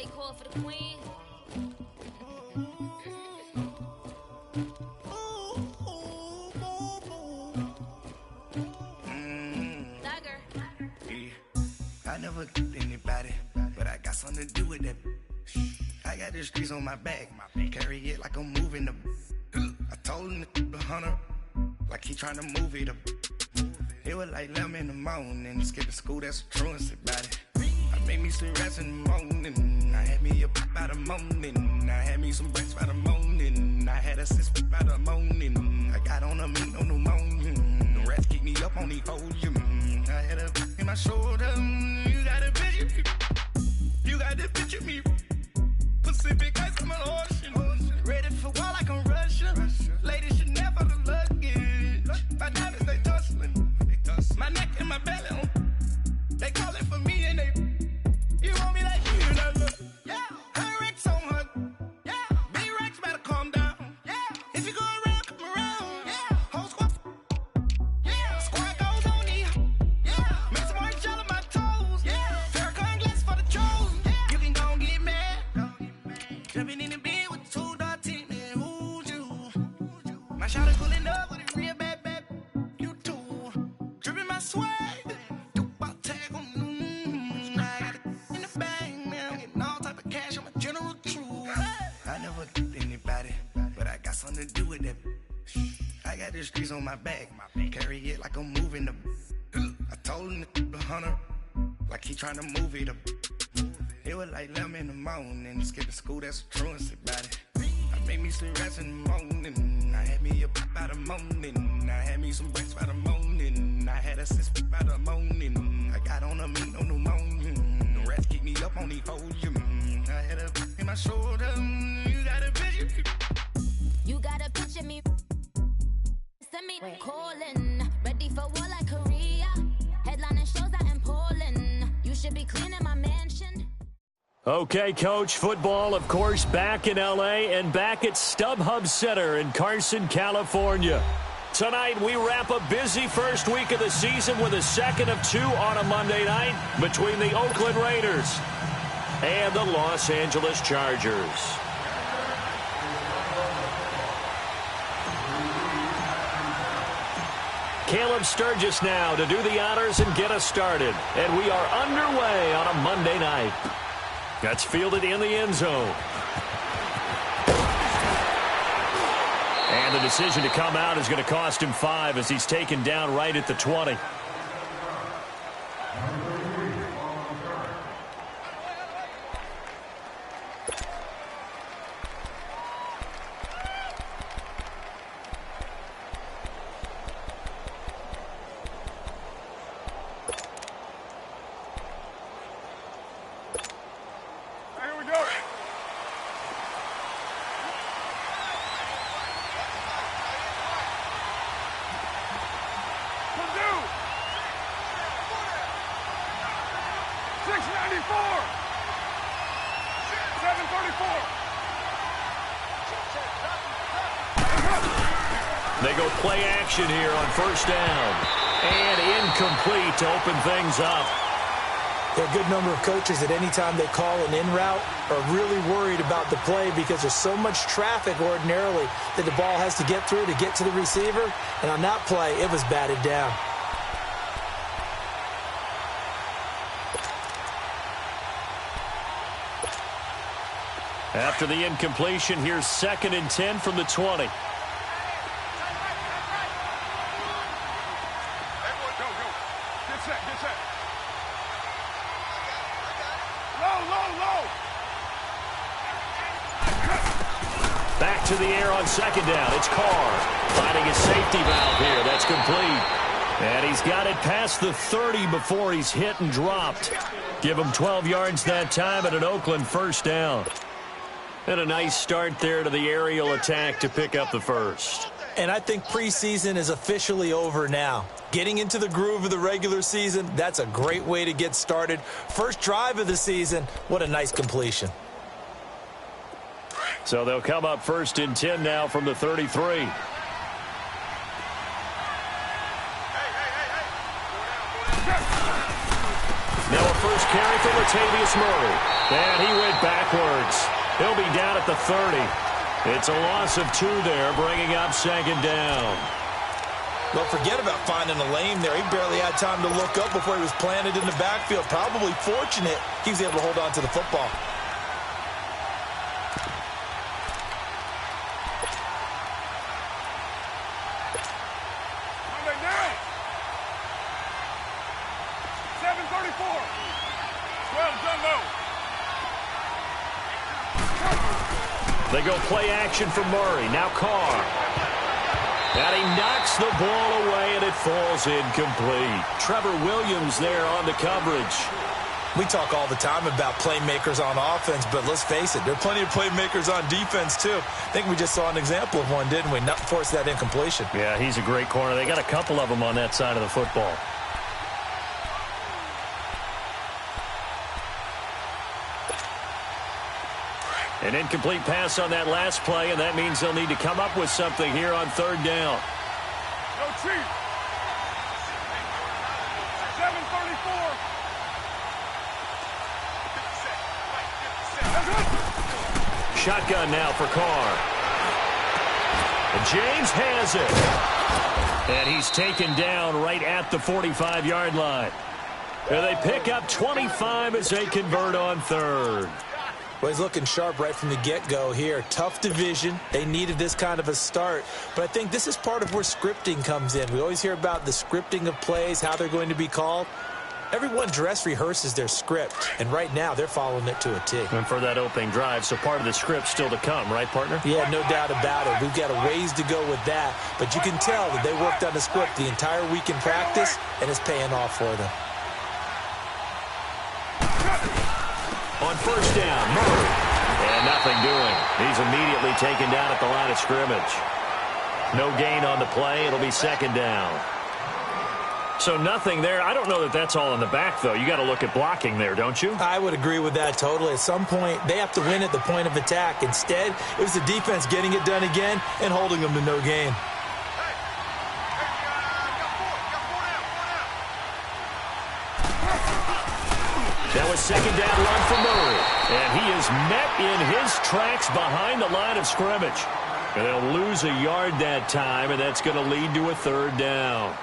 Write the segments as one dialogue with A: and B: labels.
A: Somebody call for the queen.
B: I never killed anybody, but I got something to do with that. I got the streets on my back, carry it like I'm moving the. I told him the hunter, like he trying to move it up. It was like 11 in the morning, skipping school, that's a truancy about it. I made me some rest in the morning, I had me a by the morning, I had me some breaks by the morning, I had a sis by the morning, I got on a meat on the morning, the rats keep me up on the folium, I had a in my shoulder, you got a picture me, you got to picture me, Pacific ice on my ocean, ready for war like I'm Russia, ladies should never the luggage, my diamonds they tussling, my neck and my belly, they calling for me and they, you want me like you, and I look, yeah, her Rex on her, yeah, B-Rex better calm down, yeah, if you go around, come around, yeah, whole squad, yeah, squad goes on me, yeah, make some orange gel on my toes, yeah, Farrakhan glass for the trolls, yeah, you can go and get mad, jumping in the bed with the 2 dot team, man, who's you, my shawty pulling up with a real bad, you too, dripping my swag, something to do with that. I got the streets on my back, carry it like I'm moving the. I told him the hunter, like he trying to move it up. It was like 11 in the morning, skipping school, that's a truancy about it. I made me some rest in the morning, I had me a by the morning, I had me some breaks by the morning, I had a sis by the morning, I got on a meat on the morning, the rats keep me up on the folium, I had a in my shoulder, you got a picture.
A: You gotta picture me. Send me calling. Ready for war like Korea. Headlining shows out in Poland. You should be cleaning my mansion.
C: Okay, Coach. Football, of course, back in L.A. and back at StubHub Center in Carson, California. Tonight, we wrap a busy first week of the season with a second of 2 on a Monday night between the Oakland Raiders and the Los Angeles Chargers. Caleb Sturgis now to do the honors and get us started. And we are underway on a Monday night. That's fielded in the end zone. And the decision to come out is going to cost him 5 as he's taken down right at the 20. They go play action here on first down. And incomplete to open things up.
D: There are a good number of coaches at any time they call an in route are really worried about the play because there's so much traffic ordinarily that the ball has to get through to get to the receiver. And on that play, it was batted down.
C: After the incompletion, here's 2nd and 10 from the 20. Back to the air on 2nd down. It's Carr finding his safety valve here. That's complete. And he's got it past the 30 before he's hit and dropped. Give him 12 yards that time and an Oakland first down. And a nice start there to the aerial attack to pick up the first.
D: And I think preseason is officially over now. Getting into the groove of the regular season, that's a great way to get started. First drive of the season, what a nice completion.
C: So they'll come up 1st and 10 now from the 33. Now a first carry for Latavius Murray. And he went backwards. He'll be down at the 30. It's a loss of 2 there, bringing up second down.
D: Well, forget about finding a lane there. He barely had time to look up before he was planted in the backfield. Probably fortunate he was able to hold on to the football.
E: Monday night. 7:34. 12 done low.
C: They go play action for Murray. Now Carr. And he knocks the ball away, and it falls incomplete. Trevor Williams there on the coverage.
D: We talk all the time about playmakers on offense, but let's face it, there are plenty of playmakers on defense, too. I think we just saw an example of one, didn't we? Not force that incompletion.
C: Yeah, he's a great corner. They got a couple of them on that side of the football. An incomplete pass on that last play, and that means they'll need to come up with something here on third down.
E: No cheat. 7:34.
C: Shotgun now for Carr. And James has it. And he's taken down right at the 45-yard line. And they pick up 25 as they convert on third.
D: Well, he's looking sharp right from the get-go here. Tough division. They needed this kind of a start. But I think this is part of where scripting comes in. We always hear about the scripting of plays, how they're going to be called. Everyone dress rehearses their script, and right now they're following it to a T.
C: And for that opening drive, so part of the script still to come, right, partner?
D: Yeah, no doubt about it. We've got a ways to go with that, but you can tell that they worked on the script the entire week in practice, and it's paying off for them.
C: On first down, Murray. And nothing doing. He's immediately taken down at the line of scrimmage. No gain on the play. It'll be second down. So nothing there. I don't know that that's all in the back, though. You got to look at blocking there, don't you?
D: I would agree with that totally. At some point, they have to win at the point of attack. Instead, it was the defense getting it done again and holding them to no gain.
C: That was second down run for Murray. And he is met in his tracks behind the line of scrimmage. And they'll lose a yard that time, and that's going to lead to a third down.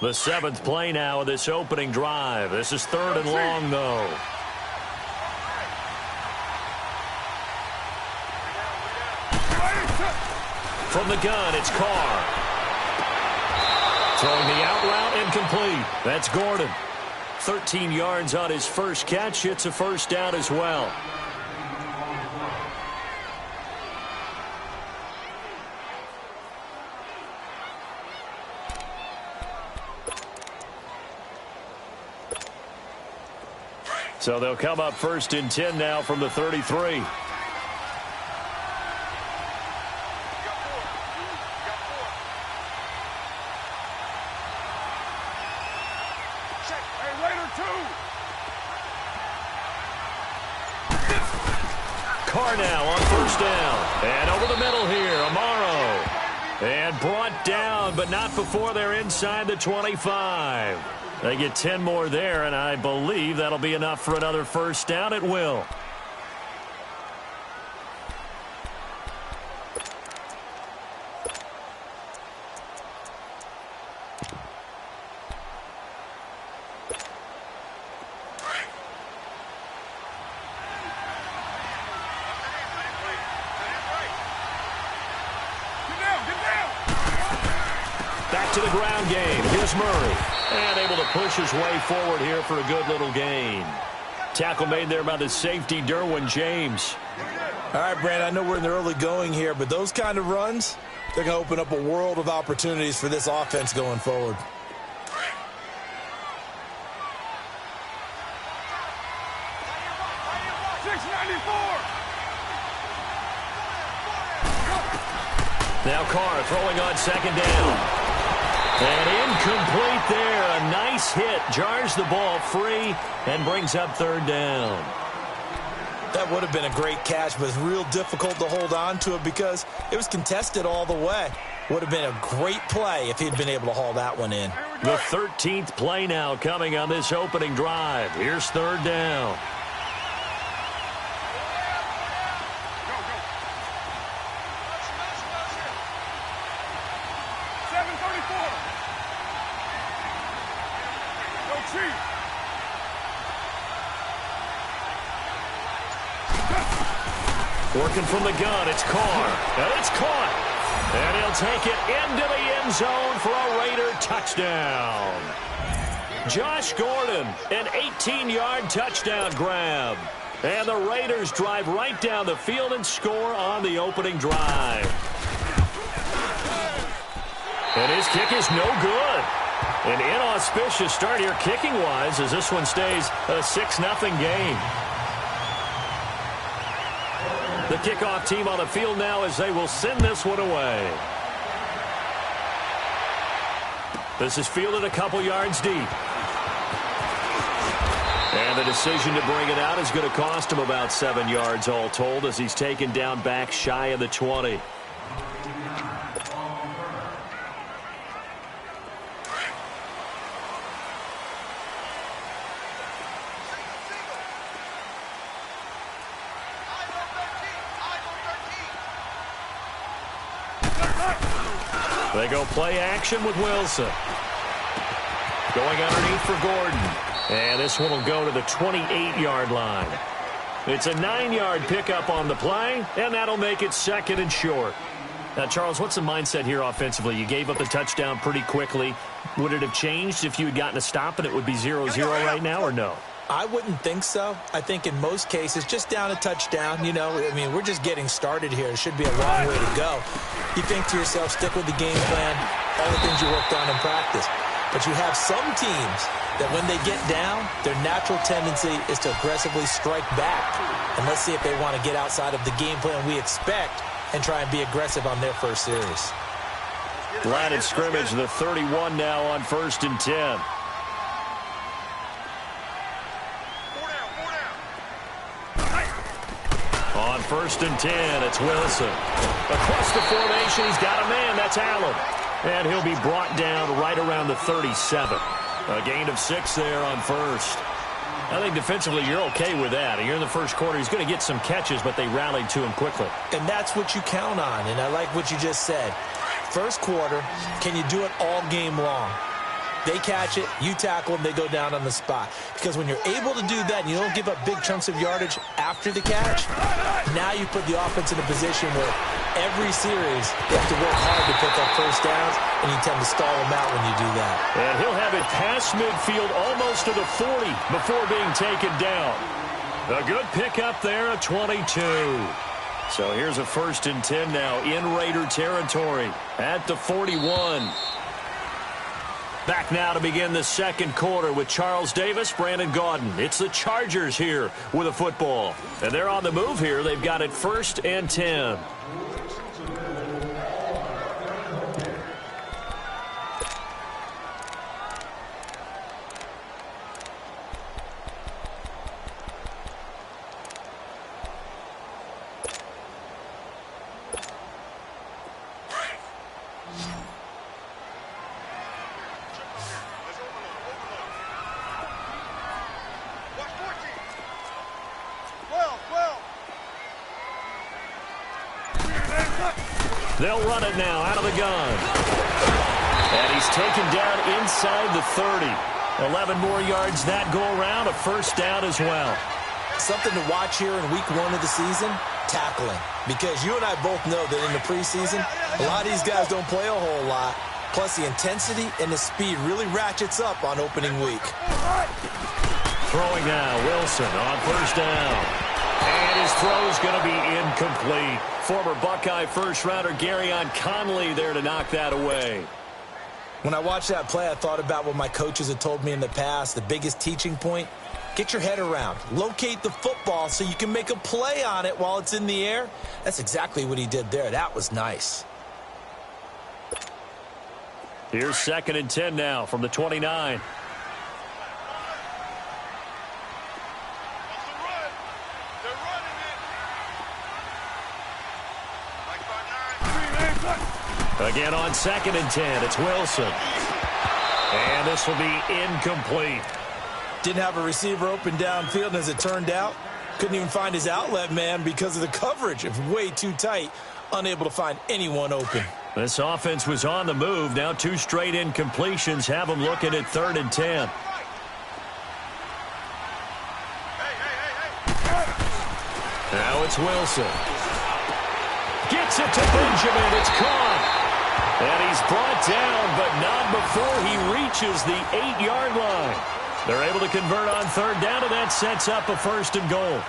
C: The 7th play now of this opening drive. This is third and long, though. From the gun, it's Carr. Throwing the out route, incomplete. That's Gordon. 13 yards on his first catch. It's a first down as well. So they'll come up first and 10 now from the 33. Carr now on first down. And over the middle here, Amaro. And brought down, but not before they're inside the 25. They get 10 more there, and I believe that'll be enough for another first down. It will. Back to the ground game. Here's Murray. And able to push his way forward here for a good little gain. Tackle made there by the safety, Derwin James.
D: All right, Brand, I know we're in the early going here, but those kind of runs, they're going to open up a world of opportunities for this offense going forward.
C: Now Carr throwing on second down. And incomplete there. A nice hit. Jars the ball free and brings up third down.
D: That would have been a great catch, but it's real difficult to hold on to it because it was contested all the way. Would have been a great play if he'd been able to haul that one in.
C: The 13th play now coming on this opening drive. Here's third down. Working from the gun, it's Carr. And it's caught. And he'll take it into the end zone for a Raider touchdown. Josh Gordon, an 18-yard touchdown grab. And the Raiders drive right down the field and score on the opening drive. And his kick is no good. An inauspicious start here kicking-wise as this one stays a 6-0 game. The kickoff team on the field now as they will send this one away. This is fielded a couple yards deep. And the decision to bring it out is going to cost him about 7 yards all told as he's taken down back shy of the 20. They go play action with Wilson. Going underneath for Gordon. And this one will go to the 28-yard line. It's a 9-yard pickup on the play, and that'll make it second and short. Now, Charles, what's the mindset here offensively? You gave up the touchdown pretty quickly. Would it have changed if you had gotten a stop and it would be 0-0 right now, or no?
D: I wouldn't think so. I think in most cases, just down a touchdown, you know, I mean, we're just getting started here. It should be a long way to go. You think to yourself, stick with the game plan, all the things you worked on in practice. But you have some teams that when they get down, their natural tendency is to aggressively strike back. And let's see if they want to get outside of the game plan we expect and try and be aggressive on their first series.
C: Line of scrimmage, the 31 now on 1st and 10. On 1st and 10, it's Wilson. Across the formation, he's got a man. That's Allen. And he'll be brought down right around the 37. A gain of 6 there on first. I think defensively you're okay with that. You're in the first quarter. He's going to get some catches, but they rallied to him quickly.
D: And that's what you count on, and I like what you just said. First quarter, can you do it all game long? They catch it, you tackle them, they go down on the spot. Because when you're able to do that and you don't give up big chunks of yardage after the catch, now you put the offense in a position where every series they have to work hard to pick up first downs, and you tend to stall them out when you do that.
C: And he'll have it past midfield almost to the 40 before being taken down. A good pickup there at 22. So here's a 1st and 10 now in Raider territory at the 41. Back now to begin the second quarter with Charles Davis, Brandon Gaudin. It's the Chargers here with a football. And they're on the move here. They've got it 1st and 10. They'll run it now out of the gun. And he's taken down inside the 30. 11 more yards that go around, a first down as well.
D: Something to watch here in week 1 of the season, tackling. Because you and I both know that in the preseason, a lot of these guys don't play a whole lot. Plus the intensity and the speed really ratchets up on opening week.
C: Throwing now, Wilson on first down. And his throw is going to be incomplete. Former Buckeye first-rounder Garyon Conley there to knock that away.
D: When I watched that play, I thought about what my coaches had told me in the past. The biggest teaching point, get your head around. Locate the football so you can make a play on it while it's in the air. That's exactly what he did there. That was nice.
C: Here's 2nd and 10 now from the 29.
E: They're running.
C: Again on 2nd and 10, it's Wilson. And this will be incomplete.
D: Didn't have a receiver open downfield, and as it turned out, couldn't even find his outlet man because of the coverage. It was way too tight, unable to find anyone open.
C: This offense was on the move. Now 2 straight incompletions have them looking at 3rd and 10. Now it's Wilson. Gets it to Benjamin. It's caught. And he's brought down, but not before he reaches the 8-yard line. They're able to convert on 3rd down, and that sets up a 1st and goal.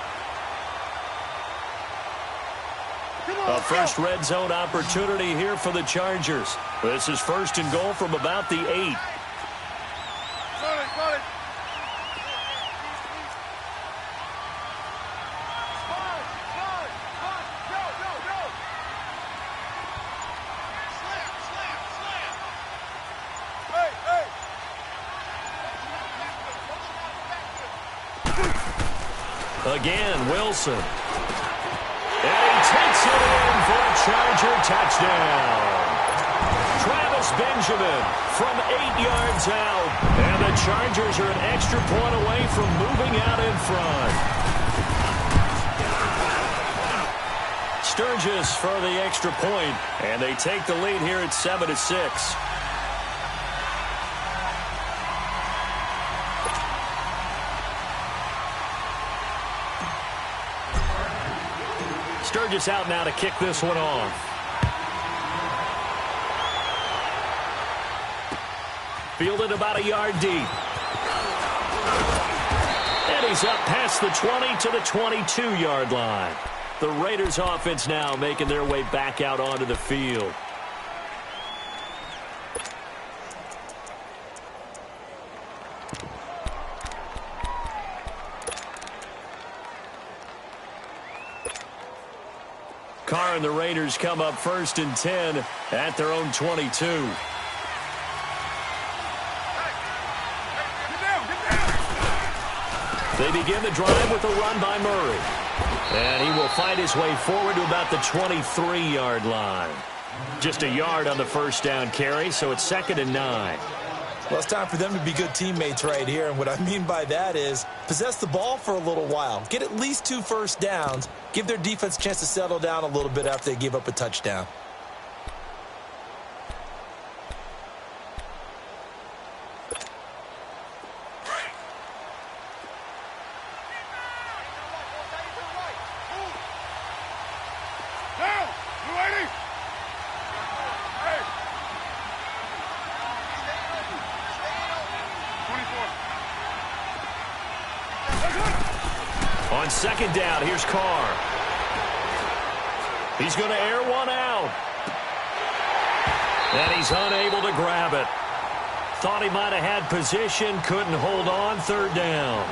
C: A first red zone opportunity here for the Chargers. This is 1st and goal from about the 8. Again, Wilson. And he takes it in for a Charger touchdown. Travis Benjamin from 8 yards out. And the Chargers are an extra point away from moving out in front. Sturgis for the extra point, and they take the lead here at 7-6. Sturgis out now to kick this one off. Fielded about a yard deep. And he's up past the 20 to the 22-yard line. The Raiders offense now making their way back out onto the field. Carr and the Raiders come up 1st and 10 at their own 22. They begin the drive with a run by Murray. And he will find his way forward to about the 23-yard line. Just a yard on the 1st down carry, so it's 2nd and 9.
D: Well, it's time for them to be good teammates right here, and what I mean by that is possess the ball for a little while. Get at least 2 first downs. Give their defense a chance to settle down a little bit after they give up a touchdown.
C: On 2nd down, here's Carr. He's going to air one out. And he's unable to grab it. Thought he might have had position, couldn't hold on, 3rd down.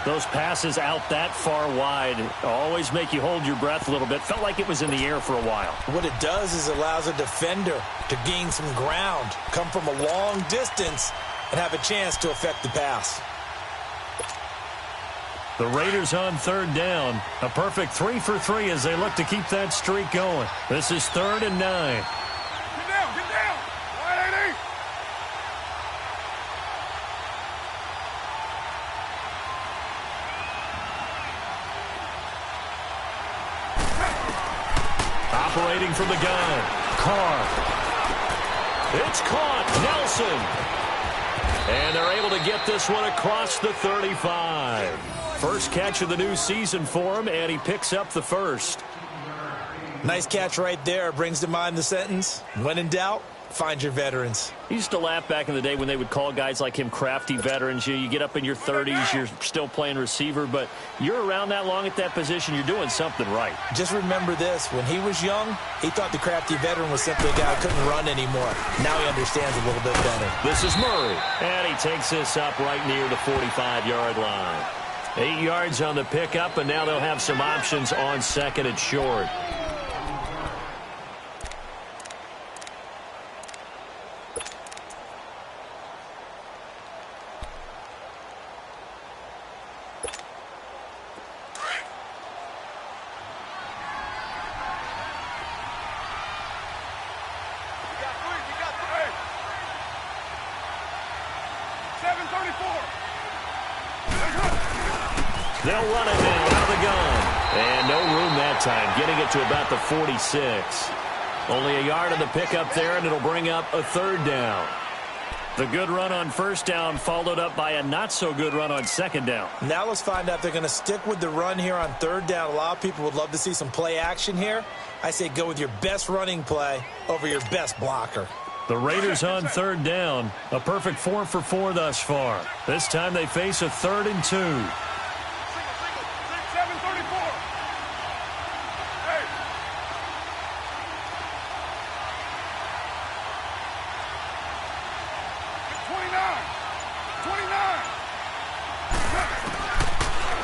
C: Those passes out that far wide always make you hold your breath a little bit. Felt like it was in the air for a while.
D: What it does is it allows a defender to gain some ground, come from a long distance, and have a chance to affect the pass.
C: The Raiders on 3rd down. A perfect 3 for 3 as they look to keep that streak going. This is 3rd and 9.
E: Get down, get down. Wide 80.
C: Operating from the gun. Carr. It's caught. Nelson. And they're able to get this one across the 35. First catch of the new season for him, and he picks up the 1st.
D: Nice catch right there. Brings to mind the sentence, when in doubt, find your veterans.
C: I used to laugh back in the day when they would call guys like him crafty veterans. You get up in your 30s, you're still playing receiver, but you're around that long at that position, you're doing something right.
D: Just remember this, when he was young, he thought the crafty veteran was simply a guy who couldn't run anymore. Now he understands a little bit better.
C: This is Murray, and he takes this up right near the 45-yard line. 8 yards on the pickup, and now they'll have some options on 2nd and short. They'll run it now out of the gun. And no room that time, getting it to about the 46. Only a yard on the pickup there, and it'll bring up a third down. The good run on first down followed up by a not-so-good run on second down.
D: Now let's find out if they're going to stick with the run here on third down. A lot of people would love to see some play action here. I say go with your best running play over your best blocker.
C: The Raiders on third down. A perfect 4 for 4 thus far. This time they face a 3rd and 2.
E: 734. Hey.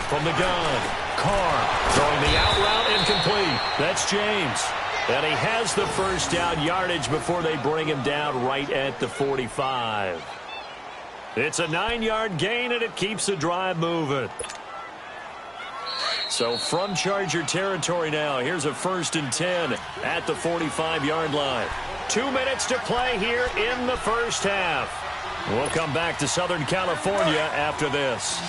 C: From the gun, Carr throwing the out route incomplete. That's James. And he has the first down yardage before they bring him down right at the 45. It's a 9-yard gain, and it keeps the drive moving. So from Charger territory now, here's a 1st and 10 at the 45-yard line. 2 minutes to play here in the first half. We'll come back to Southern California after this.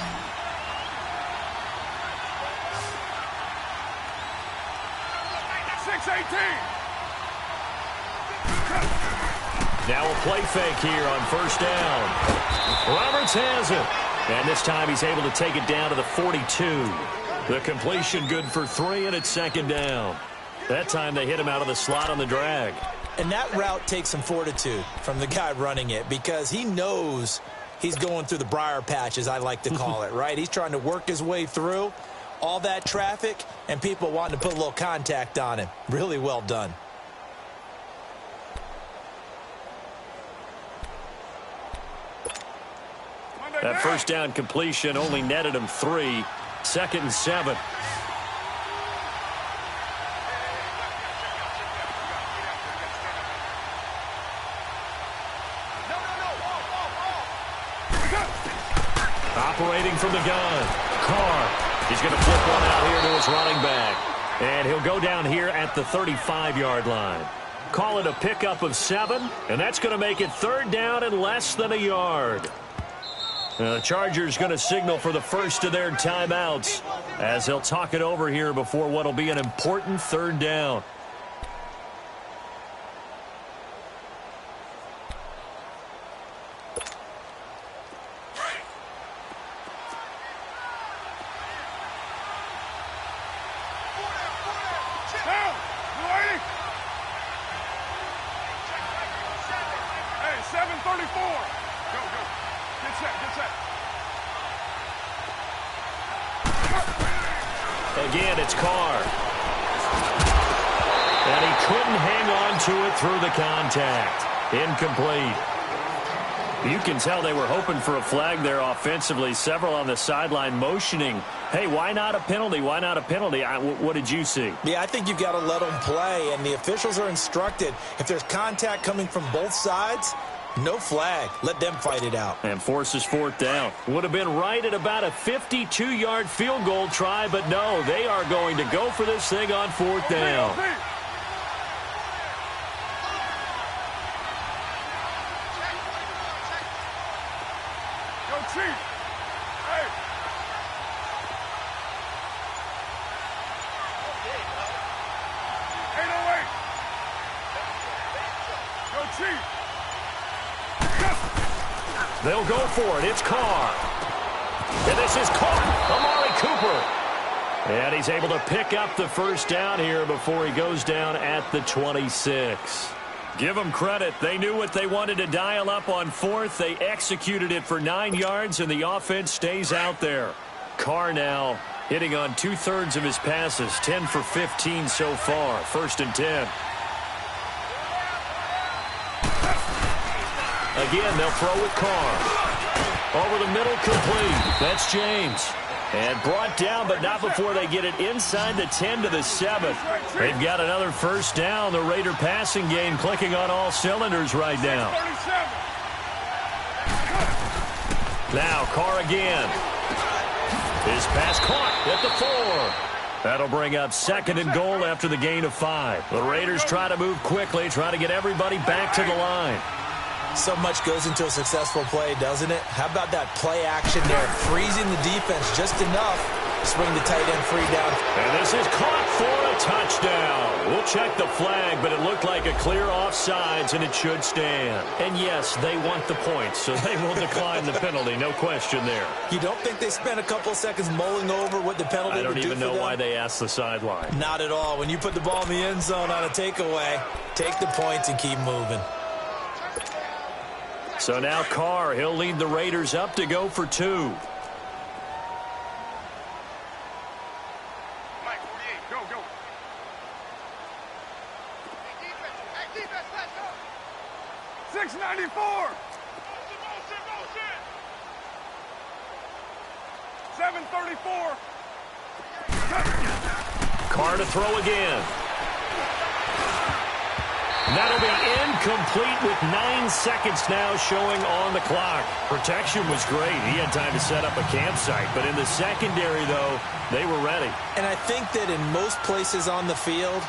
C: Now a play fake here on first down. Roberts has it. And this time he's able to take it down to the 42. The completion good for 3, and it's second down. That time they hit him out of the slot on the drag.
D: And that route takes some fortitude from the guy running it because he knows he's going through the briar patch, as I like to call it, right? He's trying to work his way through all that traffic and people wanting to put a little contact on him. Really well done.
C: That first down completion only netted him 3. 2nd and 7. Operating from the gun, Carr. He's going to flip one out here to his running back. And he'll go down here at the 35-yard line. Call it a pickup of 7, and that's going to make it 3rd down and less than a yard. The Chargers going to signal for the first of their timeouts as they'll talk it over here before what will be an important 3rd down.
E: Hey, 734. Go. Get set.
C: Again, it's Carr. And he couldn't hang on to it through the contact. Incomplete. You can tell they were hoping for a flag there offensively. Several on the sideline motioning, hey, why not a penalty? Why not a penalty? What did you see?
D: Yeah, I think you've got to let them play, and the officials are instructed if there's contact coming from both sides, no flag. Let them fight it out.
C: And forces 4th down. Would have been right at about a 52-yard field goal try, but no, they are going to go for this thing on 4th down.
E: Go, Chief. Hey. Go, Chief.
C: They'll go for it. It's Carr. And this is caught. Amari Cooper. And he's able to pick up the first down here before he goes down at the 26. Give them credit. They knew what they wanted to dial up on 4th. They executed it for 9 yards, and the offense stays out there. Carr now hitting on 2/3 of his passes, 10 for 15 so far. 1st and 10. Again, they'll throw with Carr. Over the middle, complete. That's James. And brought down, but not before they get it inside the 10 to the 7. They've got another first down. The Raider passing game clicking on all cylinders right now. Now, Carr again. His pass caught at the 4. That'll bring up 2nd and goal after the gain of 5. The Raiders try to move quickly, try to get everybody back to the line.
D: So much goes into a successful play, doesn't it? How about that play action there? Freezing the defense just enough to swing the tight end free down.
C: And this is caught for a touchdown. We'll check the flag, but it looked like a clear offsides, and it should stand. And yes, they want the points, so they will decline the penalty. No question there.
D: You don't think they spent a couple of seconds mulling over what the penalty would do for them?
C: I don't even know why they asked the sideline.
D: Not at all. When you put the ball in the end zone on a takeaway, take the points and keep moving.
C: So now Carr, he'll lead the Raiders up to go for 2.
E: Mike, 48, go, go. Hey, defense, let's go. 694. Motion. 734.
C: Carr to throw again. That'll be incomplete with 9 seconds now showing on the clock. Protection was great. He had time to set up a campsite. But in the secondary, though, they were ready.
D: And I think that in most places on the field,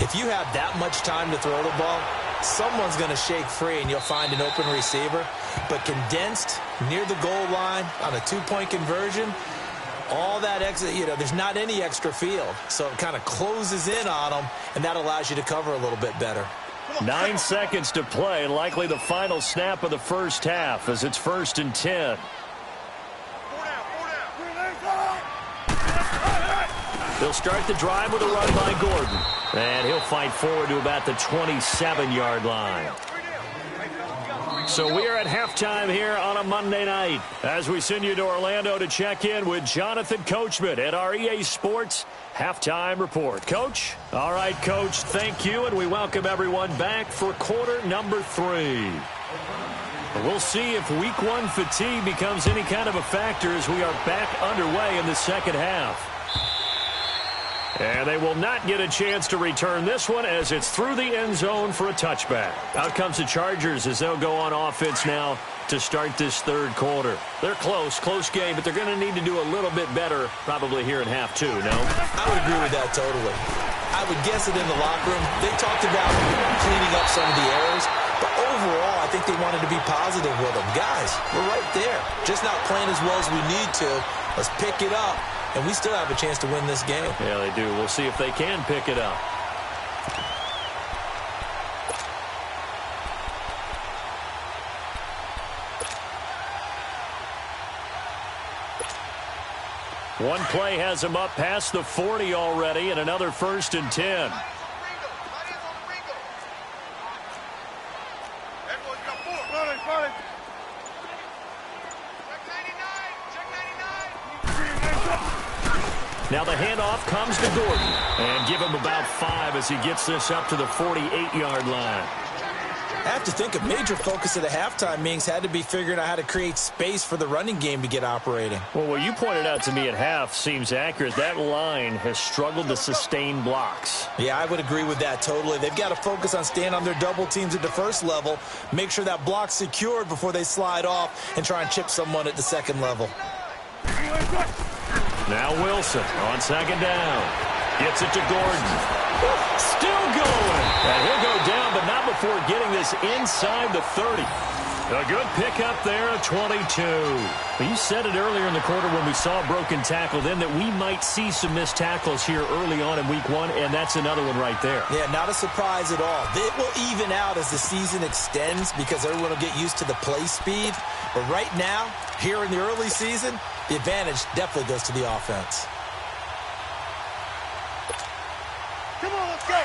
D: if you have that much time to throw the ball, someone's going to shake free and you'll find an open receiver. But condensed near the goal line on a 2-point conversion, all that extra, there's not any extra field. So it kind of closes in on them, and that allows you to cover a little bit better.
C: 9 seconds to play, likely the final snap of the first half as it's 1st and 10. He'll start the drive with a run by Gordon. And he'll fight forward to about the 27-yard line. So we are at halftime here on a Monday night as we send you to Orlando to check in with Jonathan Coachman at our EA Sports Halftime Report. Coach? All right, Coach, thank you, and we welcome everyone back for quarter number 3. We'll see if week 1 fatigue becomes any kind of a factor as we are back underway in the second half. And they will not get a chance to return this one as it's through the end zone for a touchback. Out comes the Chargers as they'll go on offense now to start this third quarter. They're close game, but they're going to need to do a little bit better probably here in half 2, no?
D: I would agree with that totally. I would guess it in the locker room. They talked about cleaning up some of the errors, but overall I think they wanted to be positive with them. Guys, we're right there. Just not playing as well as we need to. Let's pick it up, and we still have a chance to win this game.
C: Yeah, they do. We'll see if they can pick it up. One play has him up past the 40 already, and another 1st and 10. Now the handoff comes to Gordon, and give him about 5 as he gets this up to the 48-yard line.
D: I have to think a major focus of the halftime meetings had to be figuring out how to create space for the running game to get operating.
C: Well, what you pointed out to me at half seems accurate. That line has struggled to sustain blocks.
D: Yeah, I would agree with that totally. They've got to focus on staying on their double teams at the first level, make sure that block's secured before they slide off and try and chip someone at the second level.
C: Now Wilson on second down. Gets it to Gordon. Still going. And he'll go down, but not before getting this inside the 30. A good pickup there at 22. You said it earlier in the quarter when we saw a broken tackle then that we might see some missed tackles here early on in week 1, and that's another one right there.
D: Yeah, not a surprise at all. It will even out as the season extends because everyone will get used to the play speed. But right now, here in the early season, the advantage definitely goes to the offense.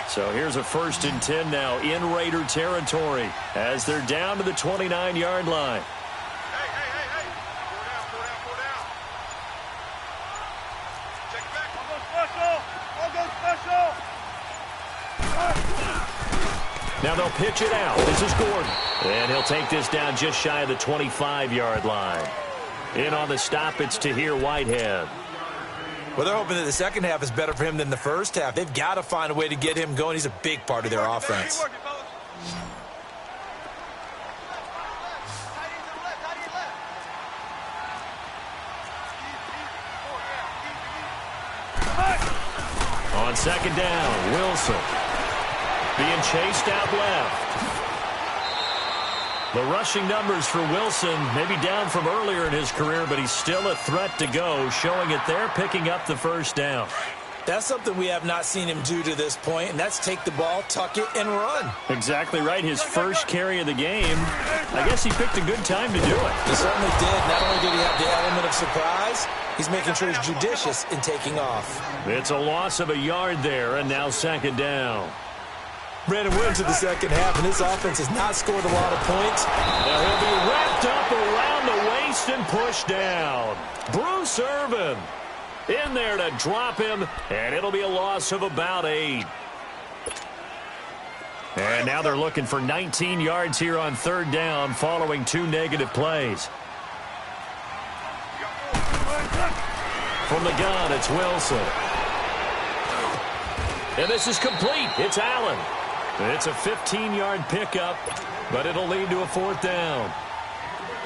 C: So here's a 1st and 10 now in Raider territory as they're down to the 29-yard line.
E: Hey. Four down. Check it back. I'll go special.
C: Now they'll pitch it out. This is Gordon. And he'll take this down just shy of the 25-yard line. In on the stop, it's Tahir Whitehead.
D: Well, they're hoping that the second half is better for him than the first half. They've got to find a way to get him going. He's a big part of their offense.
C: On second down, Wilson being chased out left. The rushing numbers for Wilson, maybe down from earlier in his career, but he's still a threat to go, showing it there, picking up the first down.
D: That's something we have not seen him do to this point, and that's take the ball, tuck it, and run.
C: Exactly right. His first carry of the game. I guess he picked a good time to do it.
D: He certainly did. Not only did he have the element of surprise, he's making sure he's judicious in taking off.
C: It's a loss of a yard there, and now second down.
D: Brandon, we're into the second half, and this offense has not scored a lot of points.
C: Now he'll be wrapped up around the waist and pushed down. Bruce Irvin in there to drop him, and it'll be a loss of about 8. And now they're looking for 19 yards here on third down following 2 negative plays. From the gun, it's Wilson. And this is complete. It's Allen. It's a 15-yard pickup, but it'll lead to a fourth down.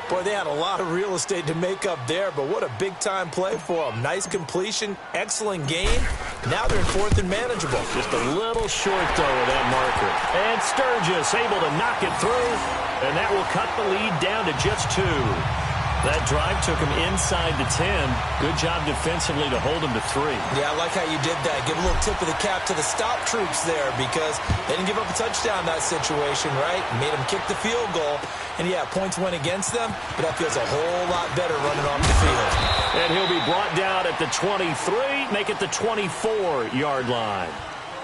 D: Boy, they had a lot of real estate to make up there, but what a big-time play for them. Nice completion, excellent game. Now they're in fourth and manageable.
C: Just a little short, though, of that marker. And Sturgis able to knock it through, and that will cut the lead down to just 2. That drive took him inside the 10. Good job defensively to hold him to 3.
D: Yeah, I like how you did that. Give a little tip of the cap to the stop troops there because they didn't give up a touchdown in that situation, right? Made them kick the field goal. And, yeah, points went against them, but that feels a whole lot better running off the field.
C: And he'll be brought down at the 23, make it the 24-yard line.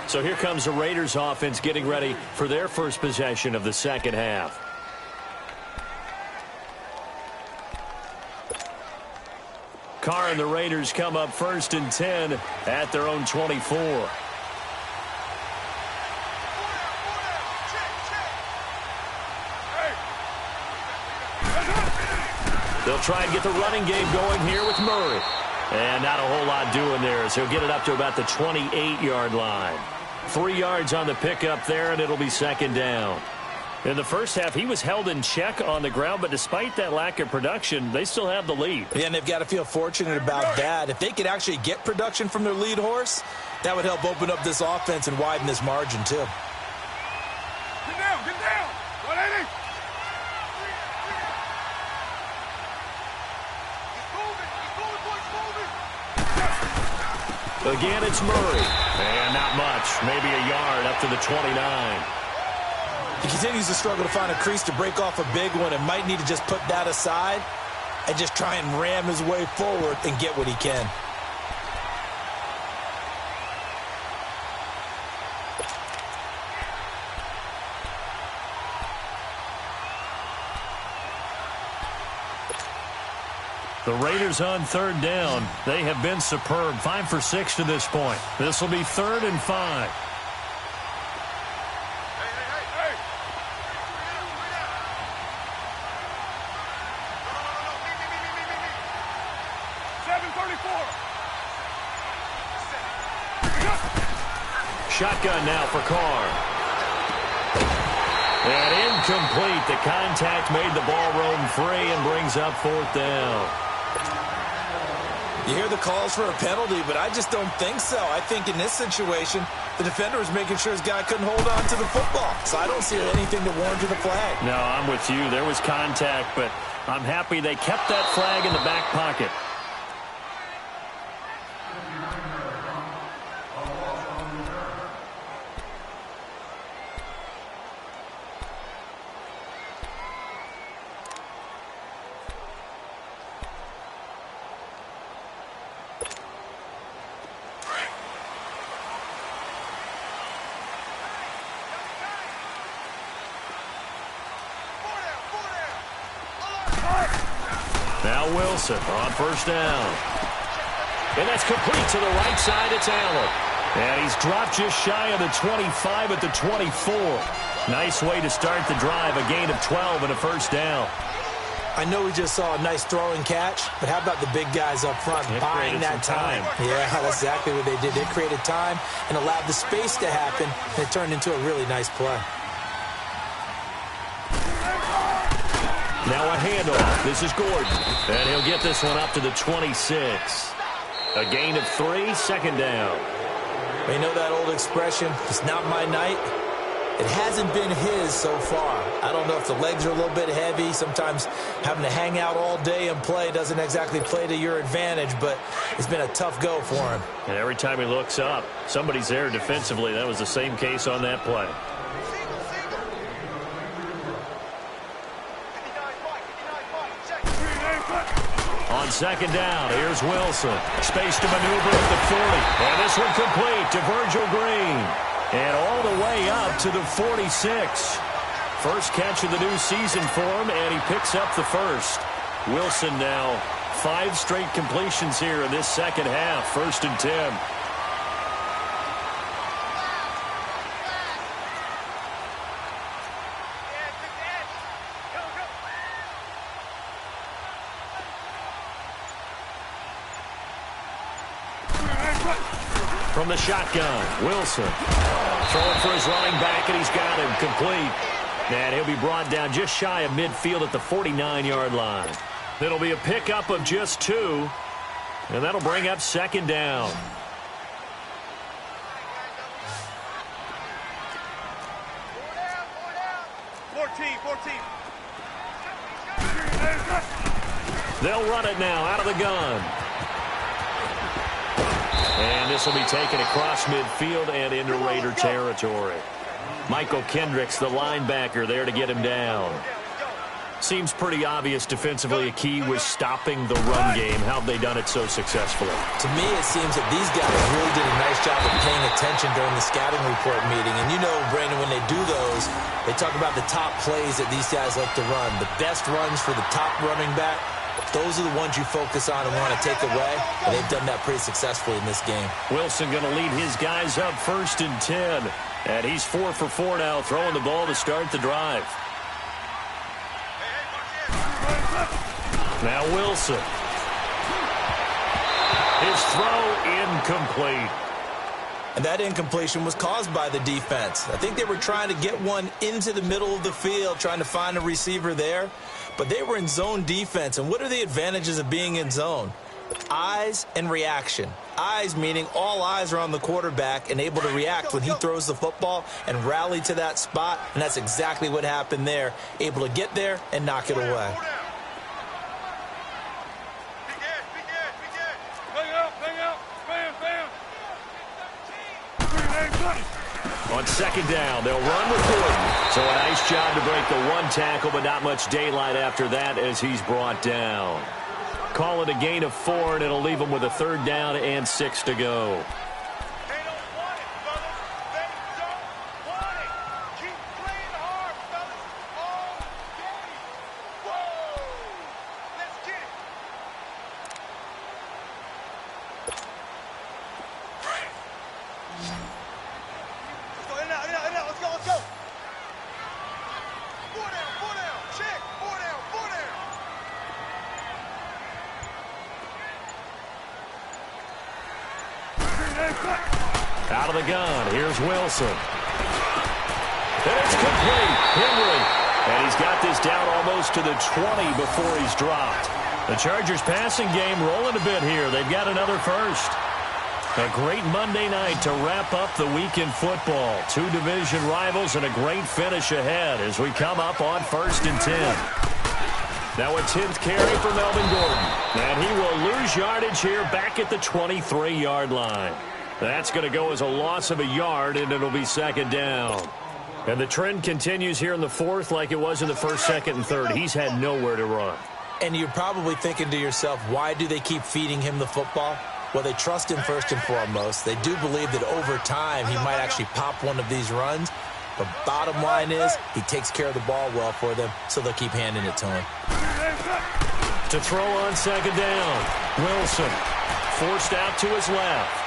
C: So here comes the Raiders offense getting ready for their first possession of the second half. Carr and the Raiders come up first and 10 at their own 24. They'll try and get the running game going here with Murray. And not a whole lot doing there as he'll get it up to about the 28-yard line. 3 yards on the pickup there, and it'll be second down. In the first half, he was held in check on the ground, but despite that lack of production, they still have the lead.
D: Yeah, and they've got to feel fortunate about that. If they could actually get production from their lead horse, that would help open up this offense and widen this margin, too.
E: Get down, get down. 180.
C: Again, it's Murray. And not much, maybe a yard up to the 29.
D: He continues to struggle to find a crease to break off a big one and might need to just put that aside and just try and ram his way forward and get what he can.
C: The Raiders on third down. They have been superb. 5 for 6 to this point. This will be 3rd and 5. Shotgun now for Carr. And incomplete. The contact made the ball roam free and brings up 4th down.
D: You hear the calls for a penalty, but I just don't think so. I think in this situation, the defender was making sure his guy couldn't hold on to the football. So I don't see anything to warrant the flag.
C: No, I'm with you. There was contact, but I'm happy they kept that flag in the back pocket. Now Wilson on first down. And that's complete to the right side. It's Allen. And he's dropped just shy of the 25 at the 24. Nice way to start the drive. A gain of 12 and a first down.
D: I know we just saw a nice throw and catch, but how about the big guys up front buying that time? Yeah, that's exactly what they did. They created time and allowed the space to happen, and it turned into a really nice play.
C: Now a handoff. This is Gordon. And he'll get this one up to the 26. A gain of 3, second down.
D: You know that old expression, it's not my night. It hasn't been his so far. I don't know if the legs are a little bit heavy. Sometimes having to hang out all day and play doesn't exactly play to your advantage, but it's been a tough go for him.
C: And every time he looks up, somebody's there defensively. That was the same case on that play. On second down, here's Wilson. Space to maneuver at the 40. And this one complete to Virgil Green. And all the way up to the 46. First catch of the new season for him, and he picks up the first. Wilson now 5 straight completions here in this second half. 1st and 10. From the shotgun, Wilson throwing for his running back, and he's got him complete. And he'll be brought down just shy of midfield at the 49-yard line. It'll be a pickup of just 2, and that'll bring up second down. They'll run it now out of the gun. And this will be taken across midfield and into Raider territory. Michael Kendricks, the linebacker, there to get him down. Seems pretty obvious defensively a key was stopping the run game. How have they done it so successfully?
D: To me, it seems that these guys really did a nice job of paying attention during the scouting report meeting. And you know, Brandon, when they do those, they talk about the top plays that these guys like to run. The best runs for the top running back, those are the ones you focus on and want to take away. And they've done that pretty successfully in this game. Wilson going to lead his guys up 1st and 10. And he's 4 for 4 now, throwing the ball to start the drive. Now Wilson. His throw incomplete. And that incompletion was caused by the defense. I think they were trying to get one into the middle of the field, trying to find a receiver there. But they were in zone defense. And what are the advantages of being in zone? Eyes and reaction. Eyes meaning all eyes are on the quarterback and able to react when he throws the football and rally to that spot. And that's exactly what happened there. Able to get there and knock it away. On second down, they'll run with Gordon. So a nice job to break the 1 tackle, but not much daylight after that as he's brought down. Call it a gain of 4, and it'll leave him with a 3rd down and 6 to go. Out of the gun, here's Wilson. And it's complete. Henry. And he's got this down almost to the 20 before he's dropped. The Chargers passing game rolling a bit here. They've got another first. A great Monday night to wrap up the week in football. 2 division rivals and a great finish ahead as we come up on 1st and 10. Now a 10th carry for Melvin Gordon. And he will lose yardage here back at the 23-yard line. That's going to go as a loss of a yard, and it'll be second down. And the trend continues here in the 4th like it was in the 1st, 2nd, and 3rd. He's had nowhere to run. And you're probably thinking to yourself, why do they keep feeding him the football? Well, they trust him first and foremost. They do believe that over time he might actually pop one of these runs. But bottom line is he takes care of the ball well for them, so they'll keep handing it to him. To throw on second down, Wilson forced out to his left.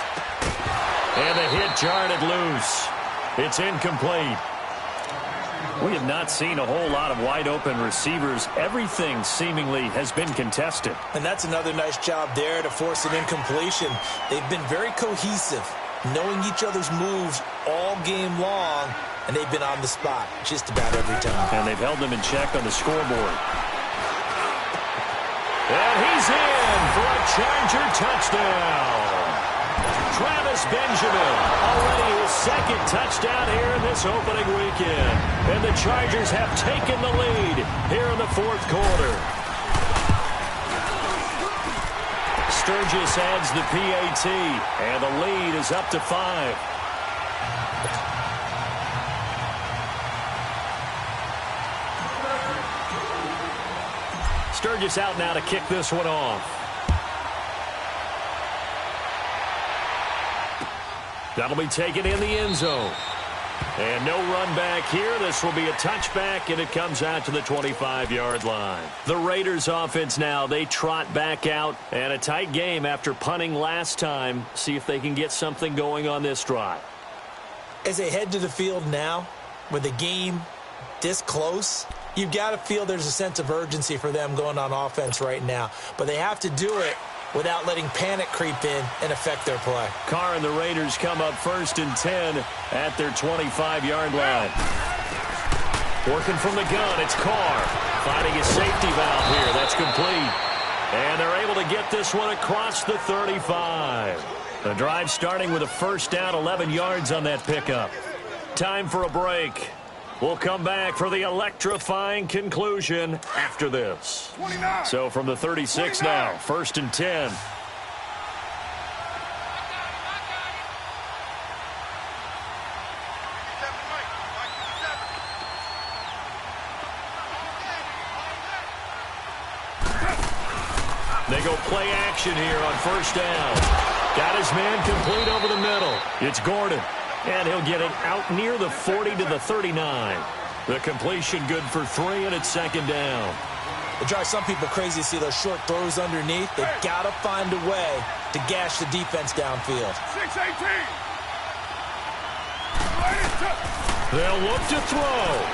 D: And the hit jarred it loose. It's incomplete. We have not seen a whole lot of wide-open receivers. Everything seemingly has been contested. And that's another nice job there to force an incompletion. They've been very cohesive, knowing each other's moves all game long, and they've been on the spot just about every time. And they've held them in check on the scoreboard. And he's in for a Charger touchdown.
C: Travis Benjamin, already his second touchdown here in this opening weekend. And the Chargers have taken the lead here in the fourth quarter. Sturgis adds the PAT, and the lead is up to 5. Sturgis out now to kick this one off. That'll be taken in the end zone. And no run back here. This will be a touchback, and it comes out to the 25-yard line. The Raiders offense now, they trot back out, and a tight game after punting last time. See if they can get something going on this drive.
D: As they head to the field now, with the game this close, you've got to feel there's a sense of urgency for them going on offense right now. But they have to do it without letting panic creep in and affect their play.
C: Carr and the Raiders come up 1st and 10 at their 25-yard line. Working from the gun, it's Carr. Finding his safety valve here. That's complete. And they're able to get this one across the 35. The drive starting with a first down, 11 yards on that pickup. Time for a break. We'll come back for the electrifying conclusion after this.
E: 29.
C: So from the 36
E: 29.
C: now, 1st and 10. They go play action here on first down. Got his man complete over the middle. It's Gordon. And he'll get it out near the 40 to the 39. The completion good for 3, and it's 2nd down.
D: It drives some people crazy to see those short throws underneath. They've got to find a way to gash the defense downfield.
E: 6-18.
C: They'll look to throw.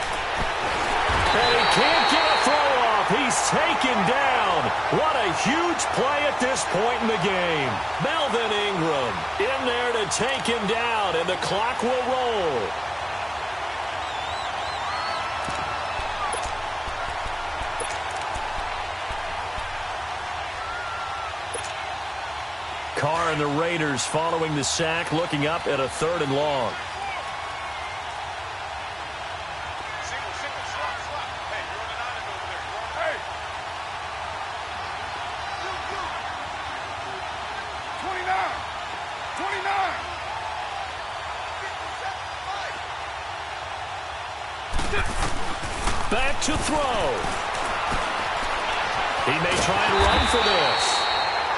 C: And he can't get a throw off. He's taken down. What a huge play at this point in the game. Melvin Ingram in there to take him down, and the clock will roll. Carr and the Raiders following the sack, looking up at a 3rd and long. Back to throw. He may try and run for this.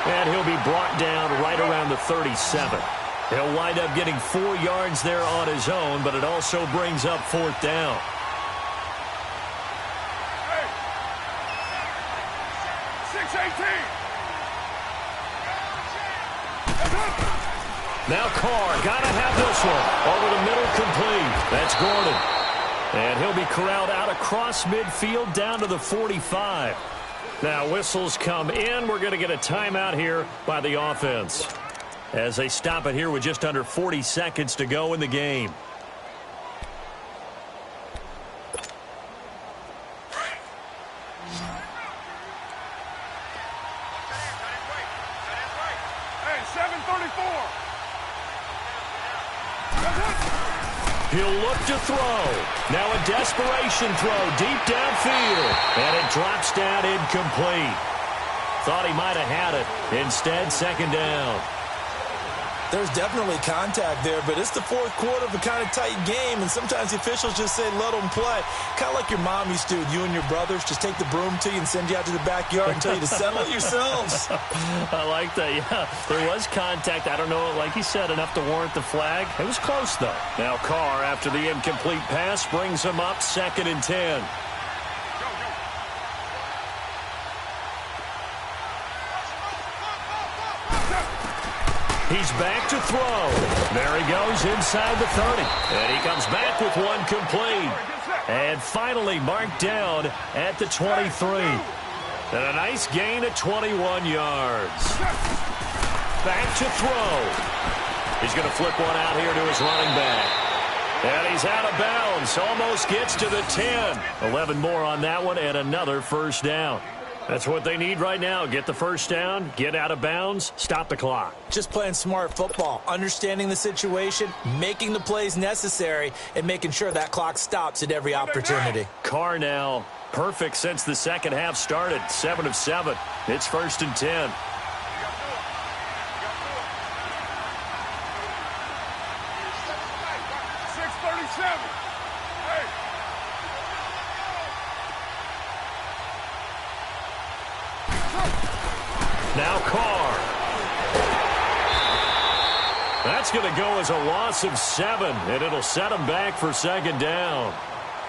C: And he'll be brought down right around the 37. He'll wind up getting 4 yards there on his own, but it also brings up 4th down.
E: Hey. 6-18.
C: Now Carr, got to have this one. Over the middle, complete. That's Gordon. And he'll be corralled out across midfield down to the 45. Now whistles come in. We're going to get a timeout here by the offense as they stop it here with just under 40 seconds to go in the game.
E: Hey, 7:34.
C: He'll look to throw. Now a desperation throw deep downfield. And it drops down incomplete. Thought he might have had it. Instead, 2nd down.
D: There's definitely contact there, but it's the fourth quarter of a kind of tight game, and sometimes the officials just say, let them play. Kind of like your mom used to do with you and your brothers. Just take the broom to you and send you out to the backyard and tell you to settle it yourselves.
C: I like that, yeah. There was contact. I don't know, like you said, enough to warrant the flag. It was close, though. Now Carr, after the incomplete pass, brings him up 2nd and 10. He's back to throw. There he goes inside the 30. And he comes back with one complete. And finally marked down at the 23. And a nice gain of 21 yards. Back to throw. He's going to flip one out here to his running back. And he's out of bounds. Almost gets to the 10. 11 more on that one and another first down. That's what they need right now. Get the first down, get out of bounds, stop the clock.
D: Just playing smart football, understanding the situation, making the plays necessary, and making sure that clock stops at every opportunity.
C: Carr now, perfect since the second half started. 7 of 7. It's 1st and 10. Now Carr. That's going to go as a loss of 7, and it'll set him back for 2nd down.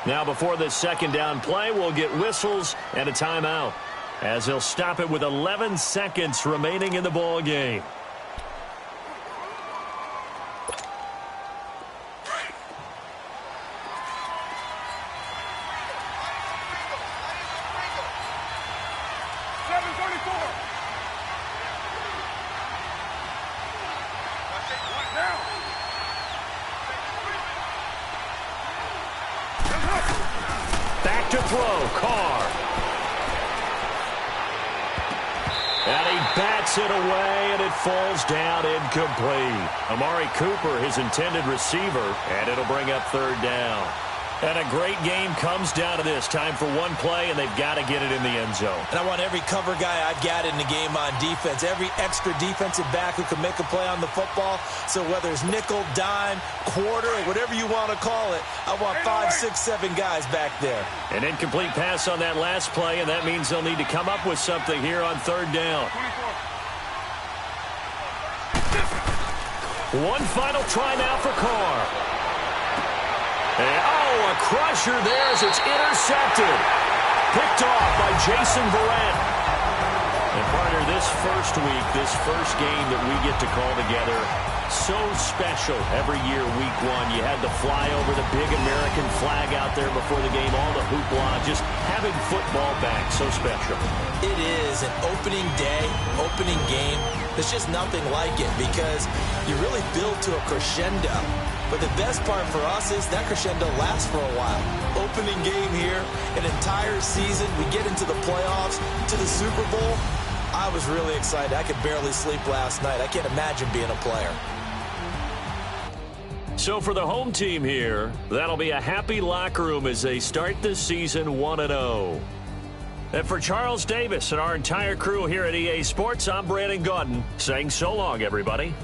C: Now before this 2nd down play, we'll get whistles and a timeout, as he'll stop it with 11 seconds remaining in the ball game. Back to throw, Carr. And he bats it away, and it falls down incomplete. Amari Cooper, his intended receiver, and it'll bring up 3rd down. And a great game comes down to this. Time for one play, and they've got to get it in the end zone.
D: And I want every cover guy I've got in the game on defense, every extra defensive back who can make a play on the football. So whether it's nickel, dime, quarter, whatever you want to call it, I want 5, 6, 7 guys back there.
C: An incomplete pass on that last play, and that means they'll need to come up with something here on 3rd down. One final try now for Carr. And, a crusher there as it's intercepted. Picked off by Jason Verrett. And partner, this first week, this first game that we get to call together, so special every year, week 1. You had to fly over the big American flag out there before the game, all the hoopla, just having football back, so special.
D: It is an opening day, opening game. There's just nothing like it because you really build to a crescendo. But the best part for us is that crescendo lasts for a while. Opening game here, an entire season. We get into the playoffs, to the Super Bowl. I was really excited. I could barely sleep last night. I can't imagine being a player.
C: So for the home team here, that'll be a happy locker room as they start this season 1-0. And for Charles Davis and our entire crew here at EA Sports, I'm Brandon Gaudin saying so long, everybody.